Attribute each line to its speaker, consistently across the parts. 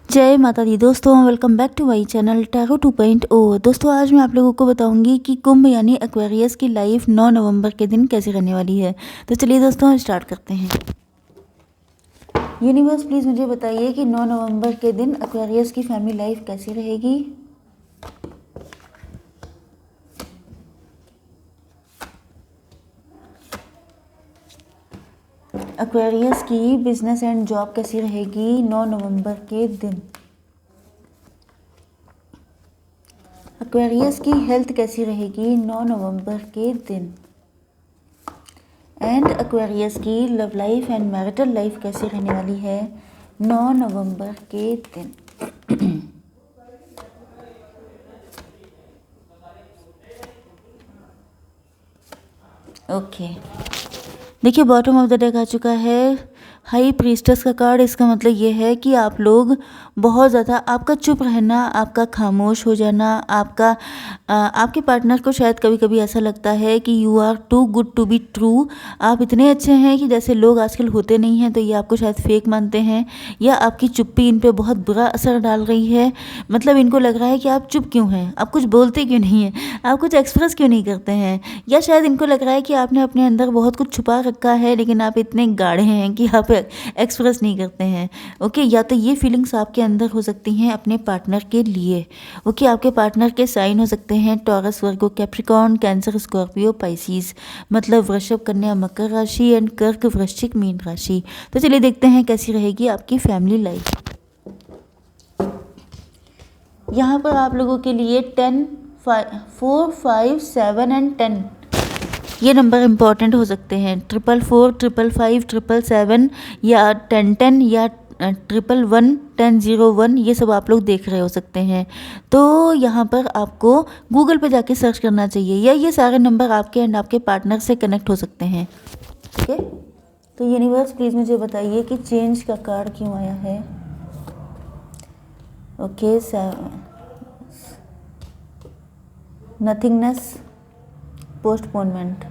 Speaker 1: जय माता दी दोस्तों, welcome back to my channel tarot 2.0। दोस्तों आज मैं आप लोगों को बताऊंगी कि कुंभ यानी एक्वेरियस की लाइफ 9 नवंबर के दिन कैसे रहने वाली है। तो चलिए दोस्तों स्टार्ट करते हैं। यूनिवर्स प्लीज़ मुझे बताइए कि 9 नवंबर के दिन एक्वेरियस की फैमिली लाइफ कैसी रहेगी। एक्वेरियस की बिजनेस एंड जॉब कैसी रहेगी 9 नवंबर के दिन। एक्वेरियस की हेल्थ कैसी रहेगी 9 नवंबर के दिन। एंड एक्वेरियस की love life and marital life कैसी रहने वाली है 9 नवंबर के दिन। ओके देखिए, बॉटम ऑफ द डेक आ चुका है हाई प्रीस्टेस का कार्ड। इसका मतलब ये है कि आप लोग बहुत ज़्यादा, आपका चुप रहना, आपका खामोश हो जाना, आपके पार्टनर को शायद कभी कभी ऐसा लगता है कि you are too good to be true. आप इतने अच्छे हैं कि जैसे लोग आजकल होते नहीं हैं, तो ये आपको शायद फेक मानते हैं, या आपकी चुप्पी इन पे बहुत बुरा असर डाल रही है। मतलब इनको लग रहा है कि आप चुप क्यों हैं, आप कुछ बोलते क्यों नहीं हैं, आप कुछ एक्सप्रेस क्यों नहीं करते हैं, या शायद इनको लग रहा है कि आपने अपने अंदर बहुत कुछ छुपा रखा है, लेकिन आप इतने गाढ़े हैं कि आप एक्सप्रेस नहीं करते हैं। ओके, या तो ये फीलिंग्स आपके अंदर हो सकती हैं अपने पार्टनर के लिए। ओके, आपके पार्टनर के साइन हो सकते हैं टॉरस, वर्गो, कैप्रिकॉर्न, कैंसर, स्कॉर्पियो, पाइसिस, मतलब वृषभ, कन्या, मकर राशि एंड कर्क, वृश्चिक, मीन राशि। तो चलिए देखते हैं कैसी रहेगी आपकी फैमिली लाइफ। यहाँ पर आप लोगों के लिए 10, 4, 5, 7 एंड 10 ये नंबर इम्पॉर्टेंट हो सकते हैं। 444, 555, 777 या 1010 या 111, 1001, ये सब आप लोग देख रहे हो सकते हैं। तो यहाँ पर आपको गूगल पे जाके सर्च करना चाहिए, या ये सारे नंबर आपके एंड आपके पार्टनर से कनेक्ट हो सकते हैं। ओके, तो यूनिवर्स प्लीज़ मुझे बताइए कि चेंज का कार्ड क्यों आया है। Okay, nothingness, postponement.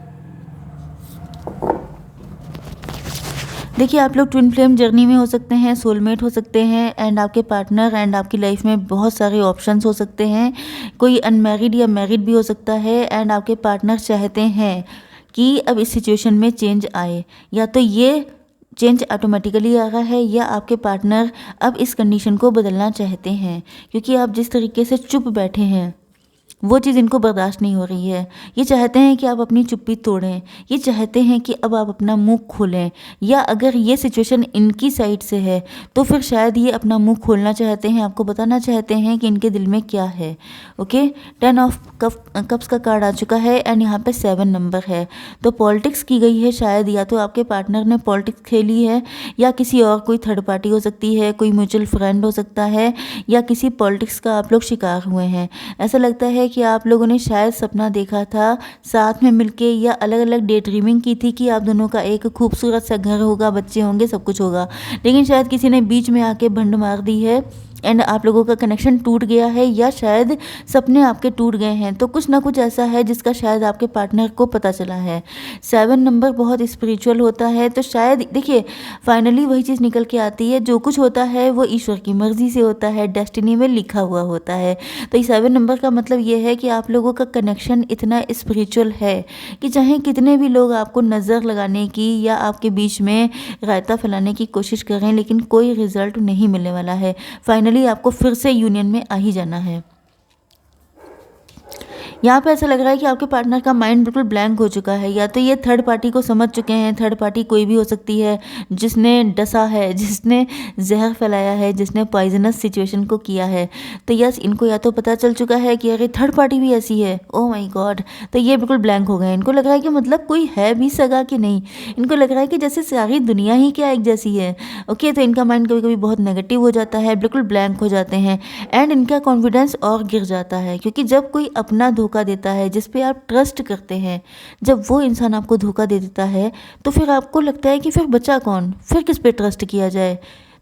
Speaker 1: देखिए, आप लोग ट्विन फ्लेम जर्नी में हो सकते हैं, सोलमेट हो सकते हैं, एंड आपके पार्टनर एंड आपकी लाइफ में बहुत सारे ऑप्शंस हो सकते हैं। कोई अनमैरिड या मैरिड भी हो सकता है, एंड आपके पार्टनर चाहते हैं कि अब इस सिचुएशन में चेंज आए, या तो ये चेंज ऑटोमेटिकली आ रहा है, या आपके पार्टनर अब इस कंडीशन को बदलना चाहते हैं, क्योंकि आप जिस तरीके से चुप बैठे हैं वो चीज़ इनको बर्दाश्त नहीं हो रही है। ये चाहते हैं कि आप अपनी चुप्पी तोड़ें, ये चाहते हैं कि अब आप अपना मुंह खोलें, या अगर ये सिचुएशन इनकी साइड से है तो फिर शायद ये अपना मुंह खोलना चाहते हैं, आपको बताना चाहते हैं कि इनके दिल में क्या है। ओके, 10 ऑफ कप्स का कार्ड आ चुका है, एंड यहाँ पे 7 नंबर है। तो पॉलिटिक्स की गई है शायद, या तो आपके पार्टनर ने पॉलिटिक्स खेली है, या किसी और कोई थर्ड पार्टी हो सकती है, कोई म्यूचुअल फ्रेंड हो सकता है, या किसी पॉलिटिक्स का आप लोग शिकार हुए हैं। ऐसा लगता है कि आप लोगों ने शायद सपना देखा था साथ में मिलके, या अलग अलग डे ड्रीमिंग की थी कि आप दोनों का एक खूबसूरत सा घर होगा, बच्चे होंगे, सब कुछ होगा, लेकिन शायद किसी ने बीच में आके भंड मार दी है एंड आप लोगों का कनेक्शन टूट गया है, या शायद सपने आपके टूट गए हैं। तो कुछ ना कुछ ऐसा है जिसका शायद आपके पार्टनर को पता चला है। 7 नंबर बहुत स्पिरिचुअल होता है, तो शायद देखिए फाइनली वही चीज़ निकल के आती है, जो कुछ होता है वो ईश्वर की मर्जी से होता है, डेस्टिनी में लिखा हुआ होता है। तो 7 नंबर का मतलब ये है कि आप लोगों का कनेक्शन इतना स्पिरिचुअल है कि चाहे कितने भी लोग आपको नज़र लगाने की या आपके बीच में रायता फैलाने की कोशिश करें, लेकिन कोई रिजल्ट नहीं मिलने वाला है। फाइनली आपको फिर से यूनियन में आ ही जाना है। यहाँ पे ऐसा लग रहा है कि आपके पार्टनर का माइंड बिल्कुल ब्लैंक हो चुका है, या तो ये थर्ड पार्टी को समझ चुके हैं। थर्ड पार्टी कोई भी हो सकती है, जिसने डसा है, जिसने जहर फैलाया है, जिसने पॉइजनस सिचुएशन को किया है। तो यस, इनको या तो पता चल चुका है कि अरे थर्ड पार्टी भी ऐसी है, ओह माय गॉड। तो ये बिल्कुल ब्लैंक हो गए। इनको लग रहा है कि मतलब कोई है भी सगा कि नहीं। इनको लग रहा है कि जैसे सारी दुनिया ही क्या एक जैसी है। ओके, तो इनका माइंड कभी कभी बहुत नेगेटिव हो जाता है, बिल्कुल ब्लैंक हो जाते हैं, एंड इनका कॉन्फिडेंस और गिर जाता है, क्योंकि जब कोई अपना धोखा देता है जिस पे आप ट्रस्ट करते हैं, जब वो इंसान आपको धोखा दे देता है, तो फिर आपको लगता है कि फिर बचा कौन, फिर किस पे ट्रस्ट किया जाए।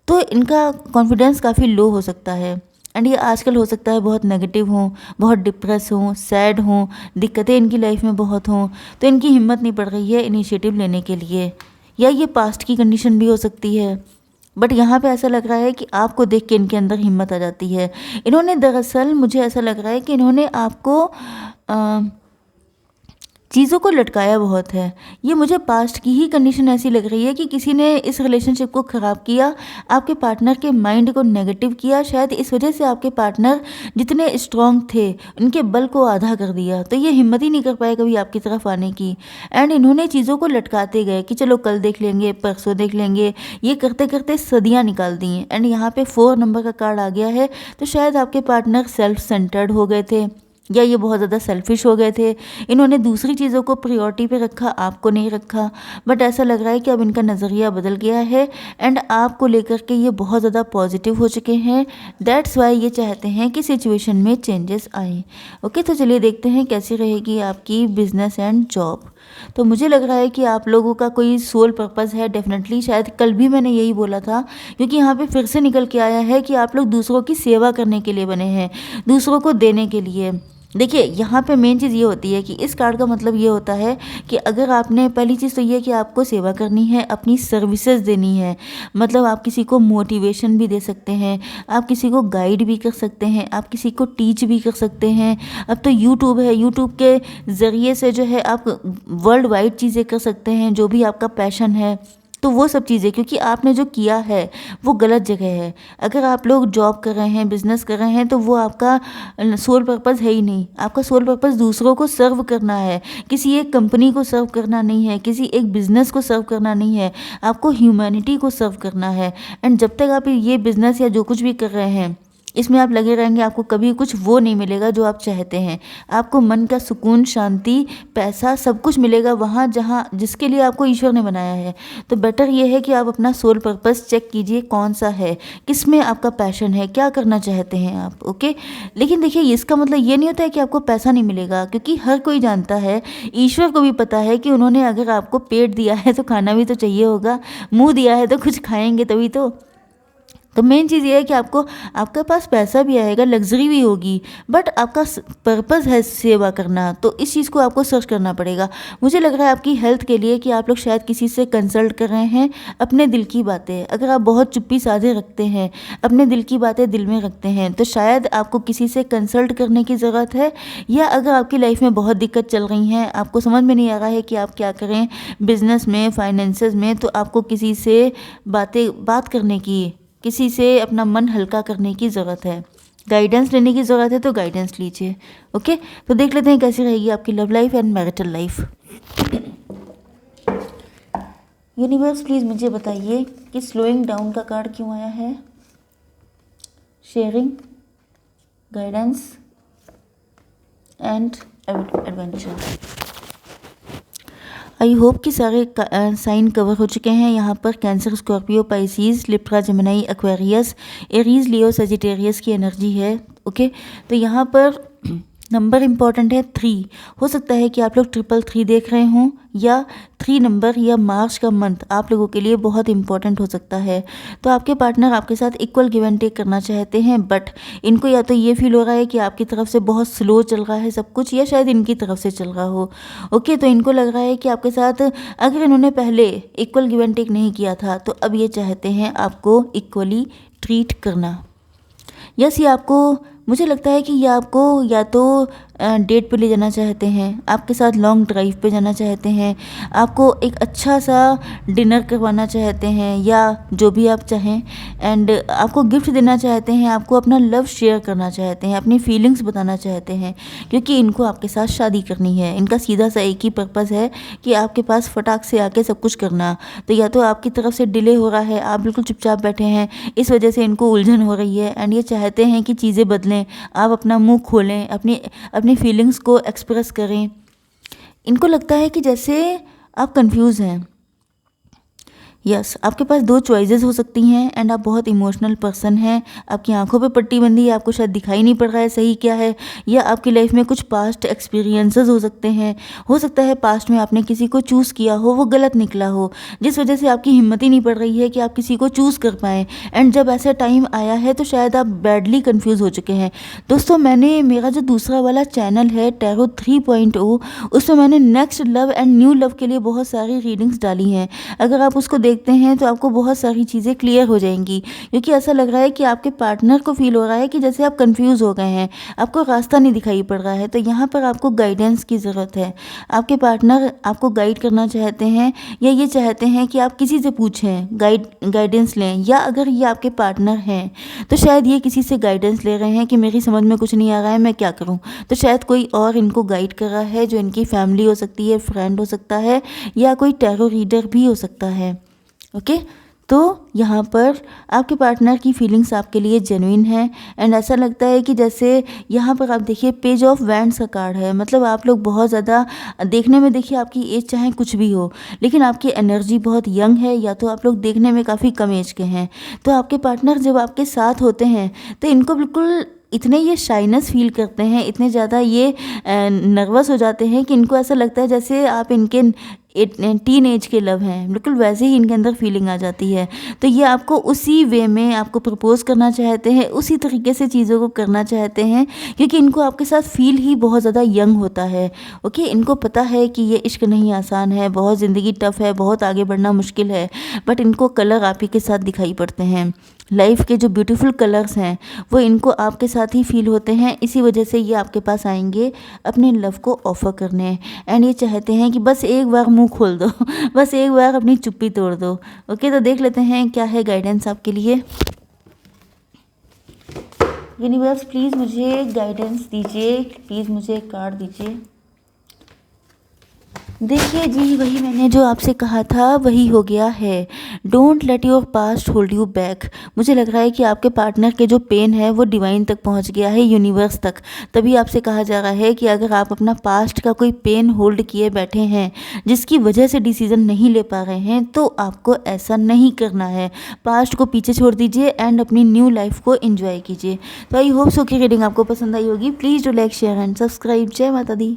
Speaker 1: तो इनका कॉन्फिडेंस काफ़ी लो हो सकता है, एंड ये आजकल हो सकता है बहुत नेगेटिव हों, बहुत डिप्रेस हों, सैड हों, दिक्कतें इनकी लाइफ में बहुत हों, तो इनकी हिम्मत नहीं पड़ रही है इनिशिएटिव लेने के लिए। या ये पास्ट की कंडीशन भी हो सकती है, बट यहाँ पे ऐसा लग रहा है कि आपको देख के इनके अंदर हिम्मत आ जाती है। इन्होंने दरअसल, मुझे ऐसा लग रहा है कि इन्होंने आपको चीज़ों को लटकाया बहुत है। ये मुझे पास्ट की ही कंडीशन ऐसी लग रही है कि किसी ने इस रिलेशनशिप को ख़राब किया, आपके पार्टनर के माइंड को नेगेटिव किया। शायद इस वजह से आपके पार्टनर जितने स्ट्रांग थे उनके बल को आधा कर दिया, तो ये हिम्मत ही नहीं कर पाए कभी आपकी तरफ आने की। एंड इन्होंने चीज़ों को लटकाते गए कि चलो कल देख लेंगे, परसों देख लेंगे, ये करते करते सदियाँ निकाल दी हैं। एंड यहाँ पे 4 नंबर का कार्ड आ गया है, तो शायद आपके पार्टनर सेल्फ सेंटर्ड हो गए थे या ये बहुत ज़्यादा सेल्फिश हो गए थे। इन्होंने दूसरी चीज़ों को प्रायोरिटी पे रखा, आपको नहीं रखा। बट ऐसा लग रहा है कि अब इनका नज़रिया बदल गया है एंड आपको लेकर के ये बहुत ज़्यादा पॉजिटिव हो चुके हैं। दैट्स वाई ये चाहते हैं कि सिचुएशन में चेंजेस आए। ओके, तो चलिए देखते हैं कैसी रहेगी आपकी बिजनेस एंड जॉब। तो मुझे लग रहा है कि आप लोगों का कोई सोल पर्पस है डेफिनेटली। शायद कल भी मैंने यही बोला था, क्योंकि यहाँ पे फिर से निकल के आया है कि आप लोग दूसरों की सेवा करने के लिए बने हैं, दूसरों को देने के लिए। देखिए यहाँ पे मेन चीज़ ये होती है कि इस कार्ड का मतलब ये होता है कि अगर आपने, पहली चीज़ तो ये कि आपको सेवा करनी है, अपनी सर्विसेज देनी है। मतलब आप किसी को मोटिवेशन भी दे सकते हैं, आप किसी को गाइड भी कर सकते हैं, आप किसी को टीच भी कर सकते हैं। अब तो यूट्यूब है, यूट्यूब के ज़रिए से जो है आप वर्ल्ड वाइड चीज़ें कर सकते हैं, जो भी आपका पैशन है। तो वो सब चीज़ें, क्योंकि आपने जो किया है वो गलत जगह है। अगर आप लोग जॉब कर रहे हैं, बिजनेस कर रहे हैं, तो वो आपका सोल पर्पस है ही नहीं। आपका सोल पर्पस दूसरों को सर्व करना है, किसी एक कंपनी को सर्व करना नहीं है, किसी एक बिजनेस को सर्व करना नहीं है, आपको ह्यूमैनिटी को सर्व करना है। एंड जब तक आप ये बिजनेस या जो कुछ भी कर रहे हैं इसमें आप लगे रहेंगे, आपको कभी कुछ वो नहीं मिलेगा जो आप चाहते हैं। आपको मन का सुकून, शांति, पैसा सब कुछ मिलेगा वहाँ जहाँ जिसके लिए आपको ईश्वर ने बनाया है। तो बेटर ये है कि आप अपना सोल पर्पस चेक कीजिए, कौन सा है, किस में आपका पैशन है, क्या करना चाहते हैं आप। ओके, लेकिन देखिए इसका मतलब ये नहीं होता है कि आपको पैसा नहीं मिलेगा, क्योंकि हर कोई जानता है, ईश्वर को भी पता है कि उन्होंने अगर आपको पेट दिया है तो खाना भी तो चाहिए होगा, मुँह दिया है तो कुछ खाएंगे तभी तो मेन चीज़ ये है कि आपके पास पैसा भी आएगा, लग्जरी भी होगी, बट आपका पर्पस है सेवा करना, तो इस चीज़ को आपको सर्च करना पड़ेगा। मुझे लग रहा है आपकी हेल्थ के लिए कि आप लोग शायद किसी से कंसल्ट कर रहे हैं अपने दिल की बातें। अगर आप बहुत चुप्पी साधे रखते हैं, अपने दिल की बातें दिल में रखते हैं, तो शायद आपको किसी से कंसल्ट करने की ज़रूरत है। या अगर आपकी लाइफ में बहुत दिक्कत चल रही हैं, आपको समझ में नहीं आ रहा है कि आप क्या करें बिजनेस में, फाइनेंसेस में, तो आपको किसी से बात करने की, किसी से अपना मन हल्का करने की ज़रूरत है, गाइडेंस लेने की ज़रूरत है, तो गाइडेंस लीजिए। ओके, तो देख लेते हैं कैसी रहेगी आपकी love life and marital life. Universe please मुझे बताइए कि स्लोइंग डाउन का कार्ड क्यों आया है, sharing, guidance and adventure. I hope कि सारे साइन कवर हो चुके हैं। यहाँ पर cancer, Scorpio, Pisces, Libra, Gemini, Aquarius, Aries, Leo, Sagittarius की एनर्जी है। ओके, तो यहाँ पर नंबर इम्पॉर्टेंट है 3। हो सकता है कि आप लोग 333 देख रहे हों, या 3 नंबर या मार्च का मंथ आप लोगों के लिए बहुत इंपॉर्टेंट हो सकता है। तो आपके पार्टनर आपके साथ इक्वल गिव एंड टेक करना चाहते हैं, बट इनको या तो ये फील हो रहा है कि आपकी तरफ से बहुत स्लो चल रहा है सब कुछ, या शायद इनकी तरफ से चल रहा हो। ओके, तो इनको लग रहा है कि आपके साथ अगर इन्होंने पहले इक्वल गिव एंड टेक नहीं किया था, तो अब ये चाहते हैं आपको इक्वली ट्रीट करना। यस, ये आपको, मुझे लगता है कि ये आपको या तो डेट पे ले जाना चाहते हैं, आपके साथ लॉन्ग ड्राइव पे जाना चाहते हैं, आपको एक अच्छा सा डिनर करवाना चाहते हैं, या जो भी आप चाहें, एंड आपको गिफ्ट देना चाहते हैं, आपको अपना लव शेयर करना चाहते हैं, अपनी फीलिंग्स बताना चाहते हैं, क्योंकि इनको आपके साथ शादी करनी है। इनका सीधा सा एक ही पर्पज़ है कि आपके पास फटाक से आके सब कुछ करना। तो या तो आपकी तरफ से डिले हो रहा है, आप बिल्कुल चुपचाप बैठे हैं, इस वजह से इनको उलझन हो रही है, एंड ये चाहते हैं कि चीज़ें बदलें, आप अपना मुंह खोलें, अपनी फीलिंग्स को एक्सप्रेस करें। इनको लगता है कि जैसे आप कंफ्यूज हैं। यस, आपके पास 2 चॉइसेस हो सकती हैं, एंड आप बहुत इमोशनल पर्सन हैं। आपकी आंखों पे पट्टी बंदी है, आपको शायद दिखाई नहीं पड़ रहा है सही क्या है, या आपकी लाइफ में कुछ पास्ट एक्सपीरियंसेस हो सकते हैं। हो सकता है पास्ट में आपने किसी को चूज़ किया हो, वो गलत निकला हो, जिस वजह से आपकी हिम्मत ही नहीं पड़ रही है कि आप किसी को चूज़ कर पाएँ। एंड जब ऐसा टाइम आया है तो शायद आप बैडली कन्फ्यूज़ हो चुके हैं। दोस्तों, मैंने मेरा जो दूसरा वाला चैनल है टैरो 3.0, उसमें मैंने next love and new love के लिए बहुत सारी रीडिंग्स डाली हैं। अगर आप उसको देख देखते हैं तो आपको बहुत सारी चीज़ें क्लियर हो जाएंगी, क्योंकि ऐसा लग रहा है कि आपके पार्टनर को फील हो रहा है कि जैसे आप कंफ्यूज हो गए हैं, आपको रास्ता नहीं दिखाई पड़ रहा है। तो यहाँ पर आपको गाइडेंस की ज़रूरत है। आपके पार्टनर आपको गाइड करना चाहते हैं या ये चाहते हैं कि आप किसी से पूछें, गाइडेंस लें, या अगर ये आपके पार्टनर हैं तो शायद ये किसी से गाइडेंस ले रहे हैं कि मेरी समझ में कुछ नहीं आ रहा है, मैं क्या करूं। तो शायद कोई और इनको गाइड कर रहा है, जो इनकी फैमिली हो सकती है, फ्रेंड हो सकता है, या कोई टैरो रीडर भी हो सकता है। ओके, तो यहाँ पर आपके पार्टनर की फीलिंग्स आपके लिए जेन्युइन है एंड ऐसा लगता है कि जैसे यहाँ पर आप देखिए पेज ऑफ वैंड्स का कार्ड है। मतलब आप लोग बहुत ज़्यादा देखने में, देखिए आपकी एज चाहे कुछ भी हो, लेकिन आपकी एनर्जी बहुत यंग है, या तो आप लोग देखने में काफ़ी कम एज के हैं। तो आपके पार्टनर जब आपके साथ होते हैं तो इनको बिल्कुल इतने ये शाइनेस फील करते हैं, इतने ज़्यादा ये नर्वस हो जाते हैं कि इनको ऐसा लगता है जैसे आप इनके टीन एज के लव हैं, बिल्कुल वैसे ही इनके अंदर फीलिंग आ जाती है। तो ये आपको उसी वे में आपको प्रपोज करना चाहते हैं, उसी तरीके से चीज़ों को करना चाहते हैं, क्योंकि इनको आपके साथ फील ही बहुत ज़्यादा यंग होता है। ओके, इनको पता है कि ये इश्क नहीं आसान है, बहुत ज़िंदगी टफ है, बहुत आगे बढ़ना मुश्किल है, बट इनको कलर आप ही के साथ दिखाई पड़ते हैं। लाइफ के जो ब्यूटीफुल कलर्स हैं वो इनको आपके साथ ही फील होते हैं। इसी वजह से ये आपके पास आएंगे अपने लव को ऑफ़र करने, एंड ये चाहते हैं कि बस एक बार मुंह खोल दो बस एक बार अपनी चुप्पी तोड़ दो। ओके, तो देख लेते हैं क्या है गाइडेंस आपके लिए। यूनिवर्स प्लीज़ मुझे गाइडेंस दीजिए, प्लीज़ मुझे एक कार्ड दीजिए। देखिए जी, वही मैंने जो आपसे कहा था वही हो गया है। Don't let your past hold you back. मुझे लग रहा है कि आपके पार्टनर के जो पेन है वो डिवाइन तक पहुंच गया है, यूनिवर्स तक। तभी आपसे कहा जा रहा है कि अगर आप अपना पास्ट का कोई पेन होल्ड किए बैठे हैं, जिसकी वजह से डिसीजन नहीं ले पा रहे हैं, तो आपको ऐसा नहीं करना है। पास्ट को पीछे छोड़ दीजिए एंड अपनी न्यू लाइफ को एंजॉय कीजिए। तो आई होप सो की रीडिंग आपको पसंद आई होगी। Please do like, share and subscribe. जय माता दी।